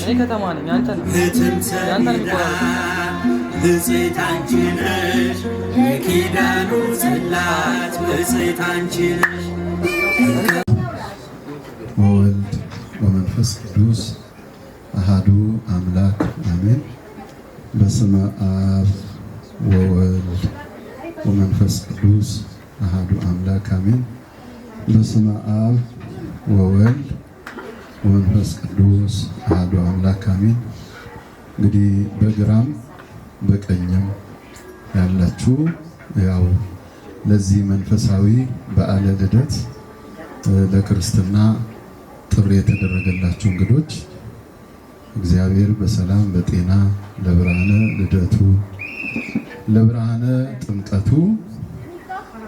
እኔ ከተማ ነኝ። አንተ ነው ያንተ ነው ብፅዕት አንቺ ነሽ የኪዳኑ ጽላት ብፅዕት አንቺ ነሽ። ወወልድ ወመንፈስ ቅዱስ አሃዱ አምላክ አሜን። በስመ አብ ወወልድ ወመንፈስ ቅዱስ አሃዱ አምላክ አሜን። በስመ አብ ወወልድ ወመንፈስ ቅዱስ አሃዱ አምላክ አሜን። እንግዲህ በግራም በቀኝም ያላችሁ ያው ለዚህ መንፈሳዊ በዓለ ልደት ለክርስትና ጥሪ የተደረገላችሁ እንግዶች እግዚአብሔር በሰላም በጤና ለብርሃነ ልደቱ ለብርሃነ ጥምቀቱ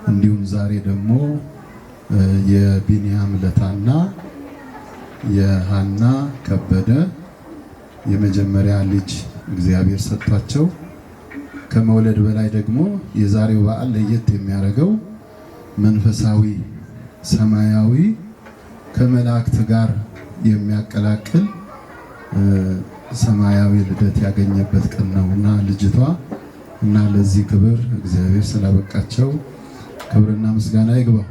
እንዲሁም ዛሬ ደግሞ የቢንያም ለታና የሃና ከበደ የመጀመሪያ ልጅ እግዚአብሔር ሰጥቷቸው ከመውለድ በላይ ደግሞ የዛሬው በዓል ለየት የሚያደርገው መንፈሳዊ ሰማያዊ ከመላእክት ጋር የሚያቀላቅል ሰማያዊ ልደት ያገኘበት ቀን ነውና ልጅቷ እና ለዚህ ክብር እግዚአብሔር ስላበቃቸው ክብርና ምስጋና ይግባው።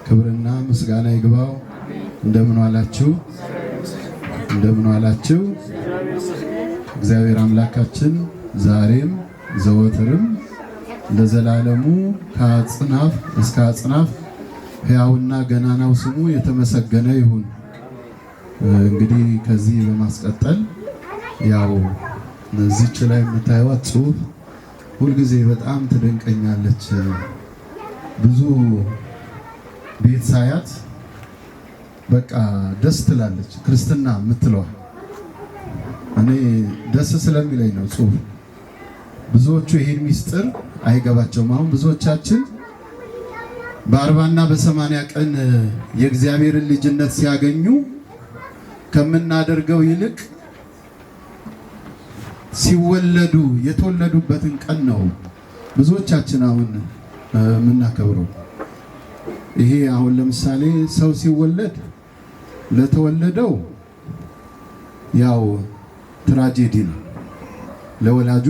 ክብርና ምስጋና ይግባው። እንደምን ዋላችሁ? እንደምን ዋላችሁ? እግዚአብሔር አምላካችን ዛሬም ዘወትርም ለዘላለሙ ከአጽናፍ እስከ አጽናፍ ሕያውና ገናናው ስሙ የተመሰገነ ይሁን። እንግዲህ ከዚህ በማስቀጠል ያው እዚች ላይ የምታዩት ጽሑፍ ሁልጊዜ በጣም ትደንቀኛለች። ብዙ ቤት ሳያት በቃ ደስ ትላለች። ክርስትና የምትለዋ እኔ ደስ ስለሚለኝ ነው ጽሑፍ። ብዙዎቹ ይሄን ሚስጥር አይገባቸውም። አሁን ብዙዎቻችን በ40 እና በ80 ቀን የእግዚአብሔርን ልጅነት ሲያገኙ ከምናደርገው ይልቅ ሲወለዱ የተወለዱበትን ቀን ነው ብዙዎቻችን አሁን የምናከብረው። ይሄ አሁን ለምሳሌ ሰው ሲወለድ ለተወለደው ያው ትራጀዲ ነው፣ ለወላጁ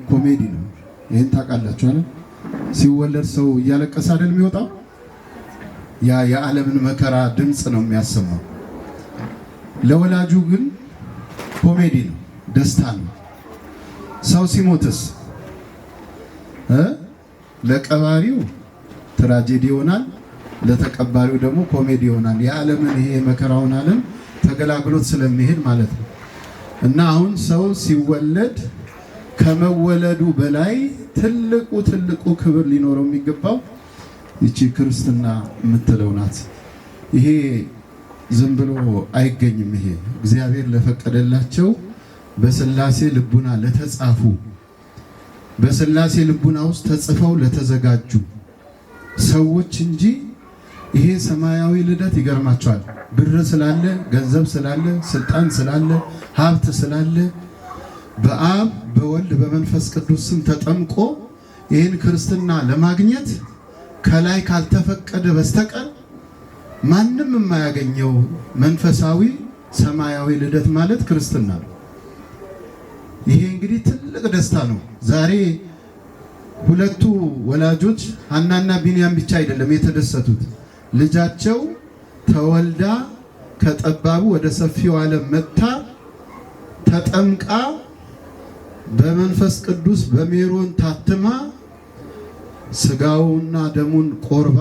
ኮሜዲ ነው። ይሄን ታውቃላችሁ አይደል? ሲወለድ ሰው እያለቀሰ አይደል የሚወጣው? ያ የዓለምን መከራ ድምፅ ነው የሚያሰማው። ለወላጁ ግን ኮሜዲ ነው፣ ደስታ ነው። ሰው ሲሞትስ ለቀባሪው ትራጀዲ ይሆናል፣ ለተቀባሪው ደግሞ ኮሜዲ ይሆናል። የዓለምን ይሄ መከራውን ዓለም ተገላግሎት ስለሚሄድ ማለት ነው። እና አሁን ሰው ሲወለድ ከመወለዱ በላይ ትልቁ ክብር ሊኖረው የሚገባው ይቺ ክርስትና የምትለው ናት። ይሄ ዝም ብሎ አይገኝም። ይሄ እግዚአብሔር ለፈቀደላቸው በሥላሴ ልቡና ለተጻፉ በሥላሴ ልቡና ውስጥ ተጽፈው ለተዘጋጁ ሰዎች እንጂ ይሄ ሰማያዊ ልደት ይገርማቸዋል። ብር ስላለ፣ ገንዘብ ስላለ፣ ስልጣን ስላለ፣ ሀብት ስላለ በአብ በወልድ በመንፈስ ቅዱስ ስም ተጠምቆ ይህን ክርስትና ለማግኘት ከላይ ካልተፈቀደ በስተቀር ማንም የማያገኘው መንፈሳዊ ሰማያዊ ልደት ማለት ክርስትና ነው። ይሄ እንግዲህ ትልቅ ደስታ ነው። ዛሬ ሁለቱ ወላጆች ሐናና ቢንያም ብቻ አይደለም የተደሰቱት። ልጃቸው ተወልዳ ከጠባቡ ወደ ሰፊው ዓለም መጥታ ተጠምቃ በመንፈስ ቅዱስ በሜሮን ታትማ ስጋውና ደሙን ቆርባ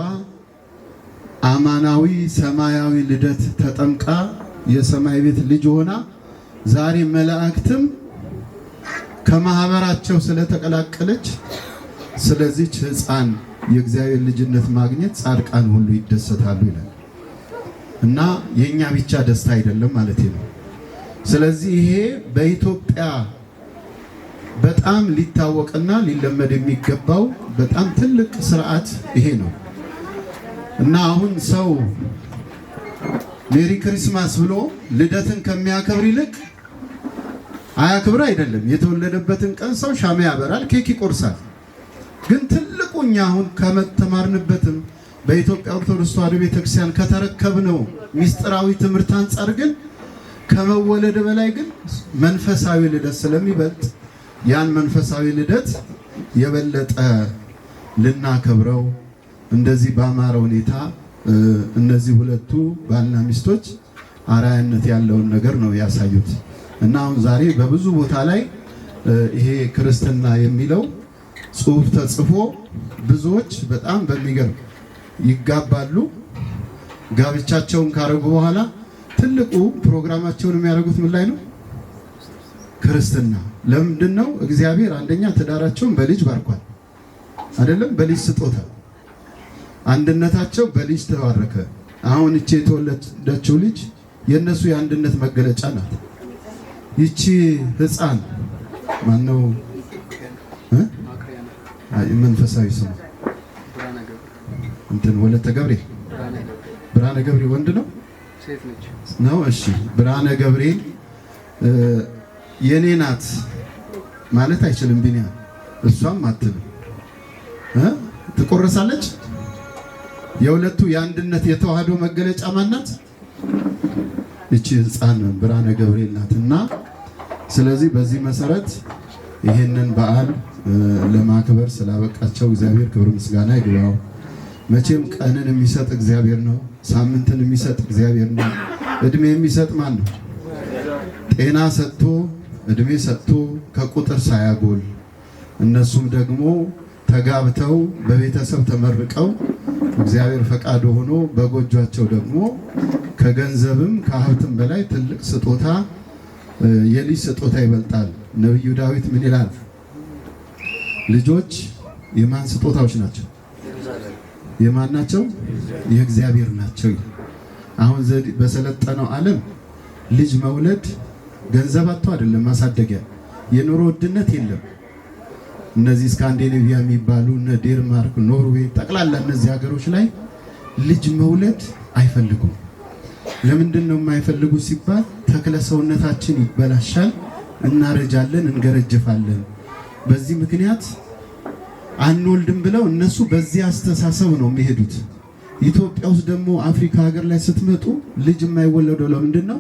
አማናዊ ሰማያዊ ልደት ተጠምቃ የሰማይ ቤት ልጅ ሆና ዛሬ መላእክትም ከማህበራቸው ስለተቀላቀለች ስለዚህች ሕፃን የእግዚአብሔር ልጅነት ማግኘት ጻድቃን ሁሉ ይደሰታሉ ይላል እና የኛ ብቻ ደስታ አይደለም ማለት ነው። ስለዚህ ይሄ በኢትዮጵያ በጣም ሊታወቅና ሊለመድ የሚገባው በጣም ትልቅ ስርዓት ይሄ ነው እና አሁን ሰው ሜሪ ክሪስማስ ብሎ ልደትን ከሚያከብር ይልቅ አያክብር አይደለም። የተወለደበትን ቀን ሰው ሻማ ያበራል፣ ኬክ ይቆርሳል። ግን ትልቁ እኛ አሁን ከመተማርንበትም በኢትዮጵያ ኦርቶዶክስ ተዋሕዶ ቤተክርስቲያን ከተረከብነው ሚስጥራዊ ትምህርት አንጻር ግን ከመወለድ በላይ ግን መንፈሳዊ ልደት ስለሚበልጥ ያን መንፈሳዊ ልደት የበለጠ ልናከብረው እንደዚህ በአማረ ሁኔታ እነዚህ ሁለቱ ባልና ሚስቶች አራያነት ያለውን ነገር ነው ያሳዩት እና አሁን ዛሬ በብዙ ቦታ ላይ ይሄ ክርስትና የሚለው ጽሑፍ ተጽፎ ብዙዎች በጣም በሚገርም ይጋባሉ። ጋብቻቸውን ካረጉ በኋላ ትልቁ ፕሮግራማቸውን የሚያደርጉት ምን ላይ ነው? ክርስትና። ለምንድን ነው? እግዚአብሔር አንደኛ ትዳራቸውን በልጅ ባርኳል አይደለም? በልጅ ስጦታ አንድነታቸው በልጅ ተባረከ። አሁን እቺ የተወለደችው ልጅ የነሱ የአንድነት መገለጫ ናት። ይቺ ሕፃን ማነው? መንፈሳዊ ስሙ እንትን ወለተ ገብርኤል ብርሃነ ገብርኤል ወንድ ነው ሴት ነች ነው? እሺ ብርሃነ ገብርኤል የኔ ናት ማለት አይችልም ቢኒያም። እሷም አትልም ትቆረሳለች። የሁለቱ የአንድነት የተዋህዶ መገለጫ ማናት? እቺ ሕፃን ብርሃነ ገብርኤል ናትና ስለዚህ በዚህ መሰረት ይሄንን በዓል ለማክበር ስላበቃቸው እግዚአብሔር ክብር ምስጋና ይግባው። መቼም ቀንን የሚሰጥ እግዚአብሔር ነው። ሳምንትን የሚሰጥ እግዚአብሔር ነው። እድሜ የሚሰጥ ማን ነው? ጤና ሰጥቶ እድሜ ሰጥቶ ከቁጥር ሳያጎል እነሱም ደግሞ ተጋብተው በቤተሰብ ተመርቀው እግዚአብሔር ፈቃዱ ሆኖ በጎጇቸው ደግሞ ከገንዘብም ከሀብትም በላይ ትልቅ ስጦታ የልጅ ስጦታ ይበልጣል። ነብዩ ዳዊት ምን ይላል? ልጆች የማን ስጦታዎች ናቸው? የማን ናቸው? የእግዚአብሔር ናቸው። አሁን በሰለጠነው ዓለም ልጅ መውለድ ገንዘብ አጥቶ አይደለም ማሳደጊያ፣ የኑሮ ውድነት የለም። እነዚህ ስካንዲኔቪያ የሚባሉ እነ ዴንማርክ፣ ኖርዌይ ጠቅላላ እነዚህ ሀገሮች ላይ ልጅ መውለድ አይፈልጉም። ለምንድን ነው የማይፈልጉ ሲባል ተክለ ሰውነታችን ይበላሻል፣ እናረጃለን፣ እንገረጅፋለን። በዚህ ምክንያት አንወልድም ብለው እነሱ በዚህ አስተሳሰብ ነው የሚሄዱት። ኢትዮጵያ ውስጥ ደግሞ አፍሪካ ሀገር ላይ ስትመጡ ልጅ የማይወለደው ለምንድን ነው?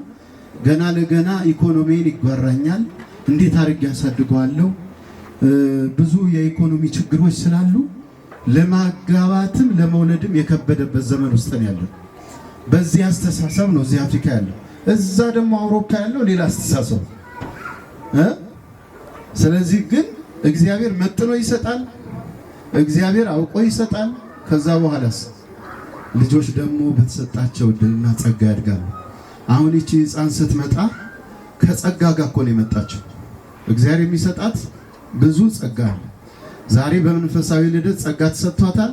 ገና ለገና ኢኮኖሚን ይጓራኛል፣ እንዴት አድርጌ ያሳድገዋለሁ? ብዙ የኢኮኖሚ ችግሮች ስላሉ ለማጋባትም ለመውለድም የከበደበት ዘመን ውስጥ ነው ያለው። በዚህ አስተሳሰብ ነው እዚህ አፍሪካ ያለው። እዛ ደግሞ አውሮፓ ያለው ሌላ አስተሳሰብ። ስለዚህ ግን እግዚአብሔር መጥኖ ይሰጣል፣ እግዚአብሔር አውቆ ይሰጣል። ከዛ በኋላስ ልጆች ደግሞ በተሰጣቸው ዕድልና ጸጋ ያድጋሉ። አሁን ይቺ ሕፃን ስትመጣ ከጸጋ ጋር እኮ ነው የመጣችው። እግዚአብሔር የሚሰጣት ብዙ ጸጋ አለ። ዛሬ በመንፈሳዊ ልደት ጸጋ ተሰጥቷታል።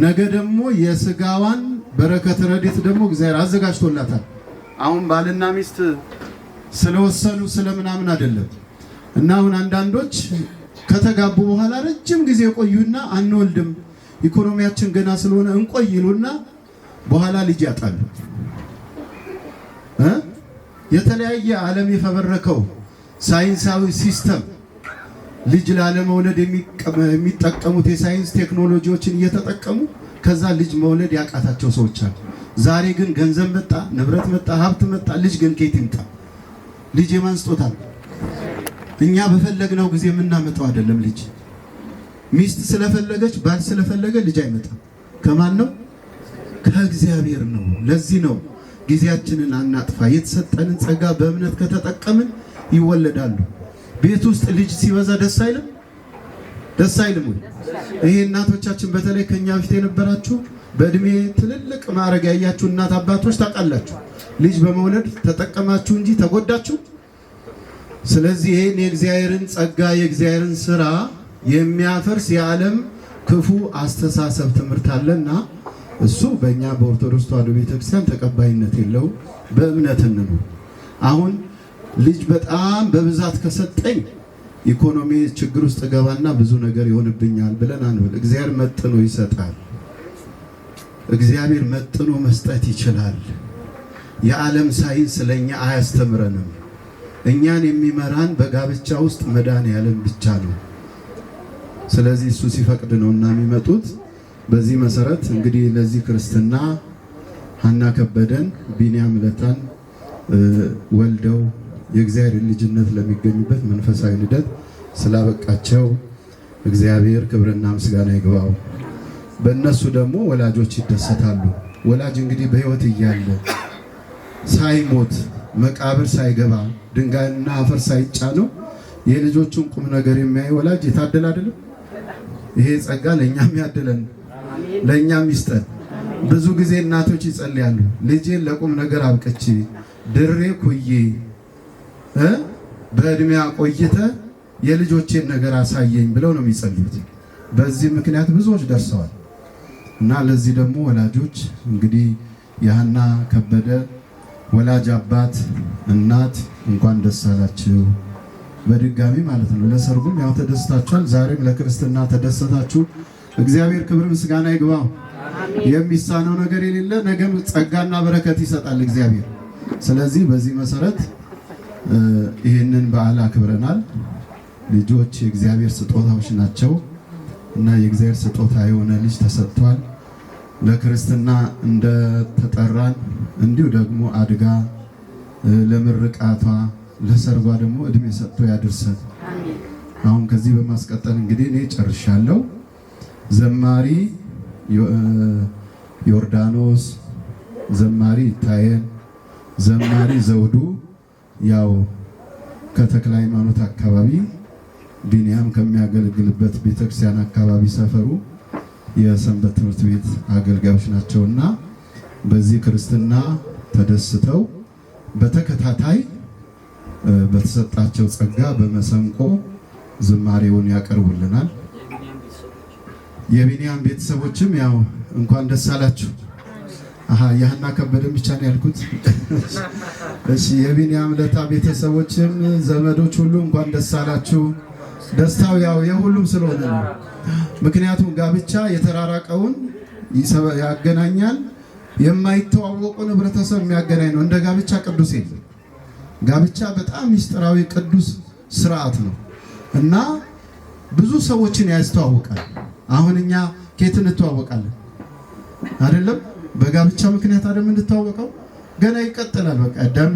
ነገ ደግሞ የስጋዋን በረከት ረድኤት ደግሞ እግዚአብሔር አዘጋጅቶላታል። አሁን ባልና ሚስት ስለወሰኑ ስለምናምን አይደለም። እና አሁን አንዳንዶች ከተጋቡ በኋላ ረጅም ጊዜ ቆዩና አንወልድም ኢኮኖሚያችን ገና ስለሆነ እንቆይ ይሉና በኋላ ልጅ ያጣሉ። የተለያየ ዓለም የፈበረከው ሳይንሳዊ ሲስተም ልጅ ላለመውለድ የሚጠቀሙት የሳይንስ ቴክኖሎጂዎችን እየተጠቀሙ ከዛ ልጅ መውለድ ያቃታቸው ሰዎች አሉ። ዛሬ ግን ገንዘብ መጣ፣ ንብረት መጣ፣ ሀብት መጣ። ልጅ ግን ከየት ይምጣ? ልጅ የማን ስጦታ ነው? እኛ በፈለግነው ጊዜ የምናመጣው አይደለም። ልጅ ሚስት ስለፈለገች ባል ስለፈለገ ልጅ አይመጣም። ከማን ነው? ከእግዚአብሔር ነው። ለዚህ ነው ጊዜያችንን አናጥፋ። የተሰጠንን ጸጋ በእምነት ከተጠቀምን ይወለዳሉ። ቤት ውስጥ ልጅ ሲበዛ ደስ አይልም? ደስ አይልም ወይ? ይሄ እናቶቻችን በተለይ ከኛ በፊት የነበራችሁ በእድሜ ትልልቅ ማዕረግ ያያችሁ እናት አባቶች ታውቃላችሁ። ልጅ በመውለድ ተጠቀማችሁ እንጂ ተጎዳችሁ? ስለዚህ ይሄን የእግዚአብሔርን ጸጋ የእግዚአብሔርን ስራ የሚያፈርስ የዓለም ክፉ አስተሳሰብ ትምህርት አለና እሱ በእኛ በኦርቶዶክስ ተዋሕዶ ቤተክርስቲያን ተቀባይነት የለውም። በእምነት እንኑር። አሁን ልጅ በጣም በብዛት ከሰጠኝ ኢኮኖሚ ችግር ውስጥ ገባና ብዙ ነገር ይሆንብኛል ብለን አንበል። እግዚአብሔር መጥኖ ይሰጣል። እግዚአብሔር መጥኖ መስጠት ይችላል። የዓለም ሳይንስ ለኛ አያስተምረንም። እኛን የሚመራን በጋብቻ ውስጥ መድኃኔዓለም ብቻ ነው። ስለዚህ እሱ ሲፈቅድ ነውና የሚመጡት። በዚህ መሰረት እንግዲህ ለዚህ ክርስትና ሀና ከበደን፣ ቢንያም ለታን ወልደው የእግዚአብሔር ልጅነት ለሚገኙበት መንፈሳዊ ልደት ስላበቃቸው እግዚአብሔር ክብርና ምስጋና ይግባው። በእነሱ ደግሞ ወላጆች ይደሰታሉ። ወላጅ እንግዲህ በሕይወት እያለ ሳይሞት መቃብር ሳይገባ ድንጋይና አፈር ሳይጫነው የልጆቹን ቁም ነገር የሚያይ ወላጅ የታደለ አይደለም? ይሄ ጸጋ ለእኛም ያድለን፣ ለእኛም ይስጠን። ብዙ ጊዜ እናቶች ይጸልያሉ፣ ልጄን ለቁም ነገር አብቅቼ ድሬ ኩዬ በእድሜ ቆይተ የልጆቼን ነገር አሳየኝ ብለው ነው የሚጸልዩት። በዚህ ምክንያት ብዙዎች ደርሰዋል። እና ለዚህ ደግሞ ወላጆች እንግዲህ የሐና ከበደ ወላጅ አባት እናት እንኳን ደስ አላችሁ በድጋሚ ማለት ነው። ለሰርጉም ያው ተደስታችኋል፣ ዛሬም ለክርስትና ተደሰታችሁ። እግዚአብሔር ክብር ምስጋና ይግባው። የሚሳነው ነገር የሌለ ነገም ጸጋና በረከት ይሰጣል እግዚአብሔር። ስለዚህ በዚህ መሰረት ይህንን በዓል አክብረናል። ልጆች የእግዚአብሔር ስጦታዎች ናቸው እና የእግዚአብሔር ስጦታ የሆነ ልጅ ተሰጥቷል። ለክርስትና እንደተጠራን እንዲሁ ደግሞ አድጋ ለምርቃቷ ለሰርጓ ደግሞ እድሜ ሰጥቶ ያድርሰን። አሁን ከዚህ በማስቀጠል እንግዲህ እኔ ጨርሻለሁ። ዘማሪ ዮርዳኖስ፣ ዘማሪ ይታየን፣ ዘማሪ ዘውዱ ያው ከተክለ ሃይማኖት አካባቢ ቢኒያም ከሚያገለግልበት ቤተክርስቲያን አካባቢ ሰፈሩ የሰንበት ትምህርት ቤት አገልጋዮች ናቸውና በዚህ ክርስትና ተደስተው በተከታታይ በተሰጣቸው ጸጋ በመሰንቆ ዝማሬውን ያቀርቡልናል። የቢኒያም ቤተሰቦችም ያው እንኳን ደስ አላችሁ። የሐና ከበደን ብቻ ነው ያልኩት። እሺ የቢኒያም ለታ ቤተሰቦችም ዘመዶች ሁሉ እንኳን ደስ አላችሁ። ደስታው ያው የሁሉም ስለሆነ ነው። ምክንያቱም ጋብቻ የተራራቀውን ያገናኛል፣ የማይተዋወቁን ህብረተሰብ የሚያገናኝ ነው። እንደ ጋብቻ ቅዱስ የለም። ጋብቻ በጣም ምስጢራዊ ቅዱስ ስርዓት ነው እና ብዙ ሰዎችን ያስተዋውቃል። አሁን እኛ ከየት እንተዋወቃለን አይደለም? በጋብቻ ምክንያት አይደለም እንተዋወቀው። ገና ይቀጥላል። በቃ አዳም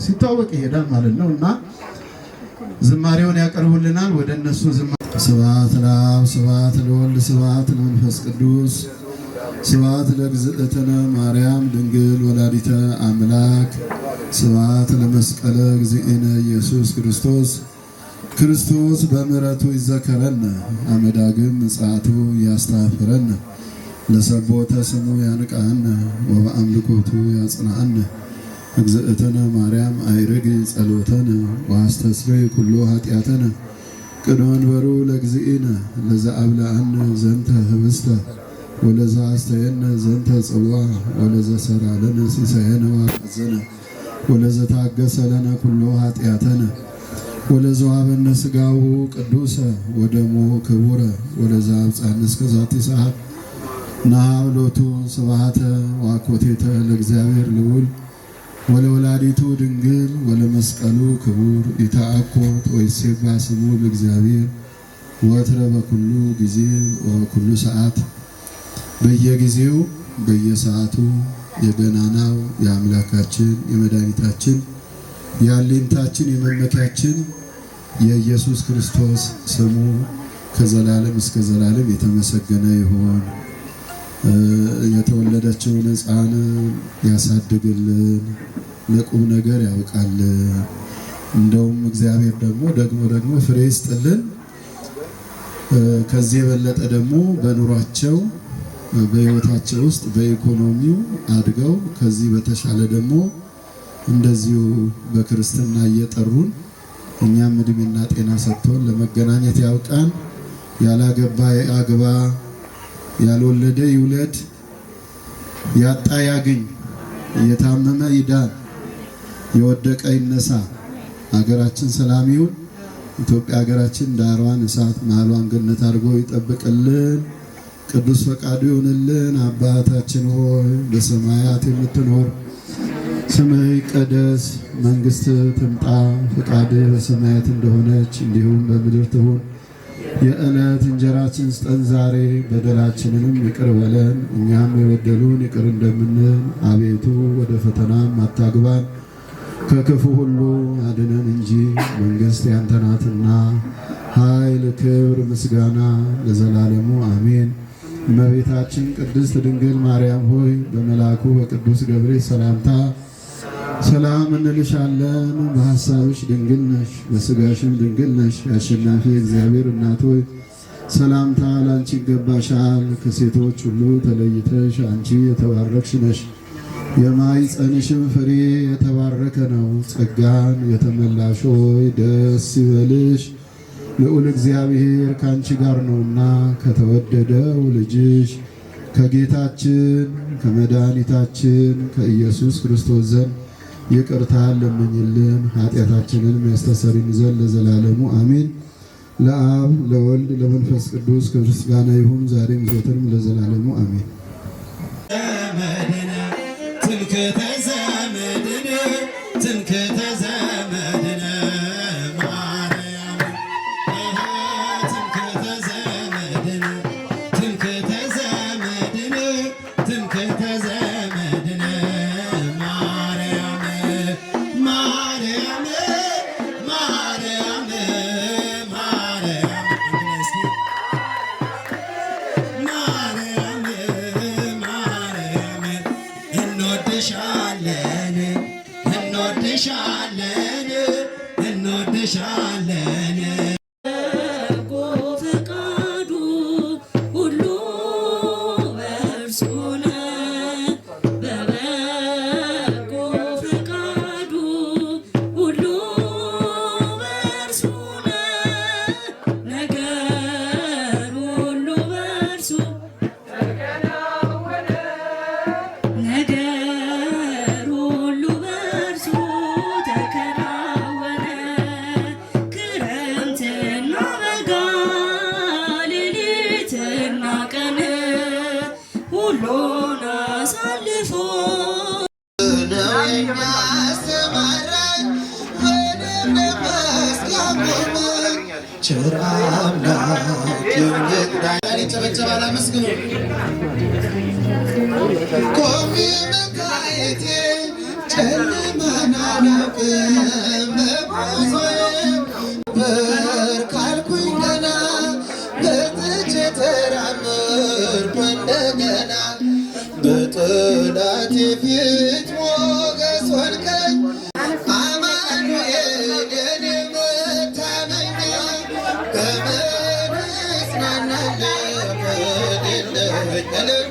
ሲተዋወቅ ይሄዳል ማለት ነው እና ዝማሬውን ያቀርቡልናል። ወደ እነሱ ስብሐት ለአብ ስብሐት ለወልድ ስብሐት ለመንፈስ ቅዱስ ስብሐት ለእግዝእትነ ማርያም ድንግል ወላዲተ አምላክ ስብሐት ለመስቀለ እግዚእነ ኢየሱስ ክርስቶስ ክርስቶስ በምሕረቱ ይዘከረን አመዳግም ምጽአቱ ያስተፋፍረን ለሰቦተ ስሙ ያንቃን ወበአምልኮቱ ያጽናን እግዝእትነ ማርያም አይርግ ጸሎተን ወአስተስረይ ኩሎ ኃጢአተነ ቅድመንበሩ ለእግዚእነ ለዘአብልዐነ ዘንተ ህብስተ ወለዛ አስተየነ ዘንተ ጽዋ ወለዘ ሰራለነ ሲሳየነ ወአዘነ ወለዘ ታገሰ ለነ ኩሎ ኃጢአተነ ወለዘ ወሀበነ ሥጋሁ ቅዱሰ ወደሙ ክቡረ ወለዘ አብጽሐነ እስከ ዛቲ ሰዓት ናብሎቱ ስብሐተ ወአኮቴተ ለእግዚአብሔር ልዑል ወለወላዲቱ ድንግል ወለመስቀሉ ክቡር ኢታአኮት ወይሴባ ስሙ ለእግዚአብሔር ወትረ በኩሉ ጊዜ ወኩሉ ሰዓት። በየጊዜው በየሰዓቱ የገናናው የአምላካችን የመድኃኒታችን የአለኝታችን የመመኪያችን የኢየሱስ ክርስቶስ ስሙ ከዘላለም እስከ ዘላለም የተመሰገነ ይሁን። የተወለደችውን ሕፃን ያሳድግልን፣ ለቁም ነገር ያውቃልን። እንደውም እግዚአብሔር ደግሞ ፍሬ ይስጥልን። ከዚህ የበለጠ ደግሞ በኑሯቸው በሕይወታቸው ውስጥ በኢኮኖሚው አድገው ከዚህ በተሻለ ደግሞ እንደዚሁ በክርስትና እየጠሩን እኛም እድሜና ጤና ሰጥቶን ለመገናኘት ያውቃን። ያላገባ ያግባ፣ ያልወለደ ይውለድ፣ ያጣ ያግኝ፣ የታመመ ይዳን፣ የወደቀ ይነሳ። ሀገራችን ሰላም ይሁን። ኢትዮጵያ ሀገራችን ዳሯን እሳት መሃሏን ገነት አድርጎ ይጠብቅልን። ቅዱስ ፈቃዱ ይሁንልን። አባታችን ሆይ በሰማያት የምትኖር ስምህ ይቀደስ፣ መንግሥትህ ትምጣ፣ ፈቃድህ በሰማያት እንደሆነች እንዲሁም በምድር ትሁን። የዕለት እንጀራችን ስጠን ዛሬ፣ በደላችንንም ይቅር በለን እኛም የበደሉን ይቅር እንደምንል፣ አቤቱ ወደ ፈተናም አታግባን ከክፉ ሁሉ አድነን እንጂ መንግሥት ያንተ ናትና ኃይል፣ ክብር፣ ምስጋና ለዘላለሙ አሜን። እመቤታችን ቅድስት ድንግል ማርያም ሆይ በመልአኩ በቅዱስ ገብርኤል ሰላምታ ሰላም እንልሻለን። በሐሳብሽ ድንግል ነሽ፣ በሥጋሽም ድንግል ነሽ። የአሸናፊ እግዚአብሔር እናት ሆይ ሰላምታ ላንቺ ይገባሻል። ከሴቶች ሁሉ ተለይተሽ አንቺ የተባረክሽ ነሽ። የማኅፀንሽም ፍሬ የተባረከ ነው። ጸጋን የተመላሽ ሆይ ደስ ይበልሽ፣ ልዑል እግዚአብሔር ከአንቺ ጋር ነውና ከተወደደው ልጅሽ ከጌታችን ከመድኃኒታችን ከኢየሱስ ክርስቶስ ዘንድ ይቅርታን ለምኝልን ኃጢአታችንን ያስተሰርይልን ዘንድ ለዘላለሙ አሜን። ለአብ ለወልድ ለመንፈስ ቅዱስ ክብር ምስጋና ይሁን ዛሬም ዘወትርም ለዘላለሙ አሜን። ትምክህተ ዘመድነ ትምክህተ ዘመድነ ማርያም ትምክህተ ዘመድነ ትምክህተ ዘመድነ ትምክህተ ዘመድነ ማርያም ማርያም ማርያም ማርያም ማርያም እንወድሻለን እንወድሻለን እንወድሻለን በጎ ፈቃዱ ሁሉ በእርሱ ነው። በበጎ ፈቃዱ ሁሉ በእርሱ ነው። ነገር ሁሉ በእርሱ ነገር ሁሉ በእርሱ ተከናወነ። ክረምትና በጋ ሌሊትና ቀን ሁሉን አሳልፎ ነው የሚያስተማረን ምንም ነፋስ ያቆመን ቸር አምላክ ይርዳኝ። ጨበጨባል አመስግኑ። ቆሜ መታየቴ ጨለማን አላውቅም በጉዞዬ ካልኩኝ ገና በጥቼ ተራመድኩ እንደገና በጠላቴ ፊት ሞገስ ሆንከኝ አማኑኤል የኔ መታመኛ በምን እጽናናለሁ በሌለኝ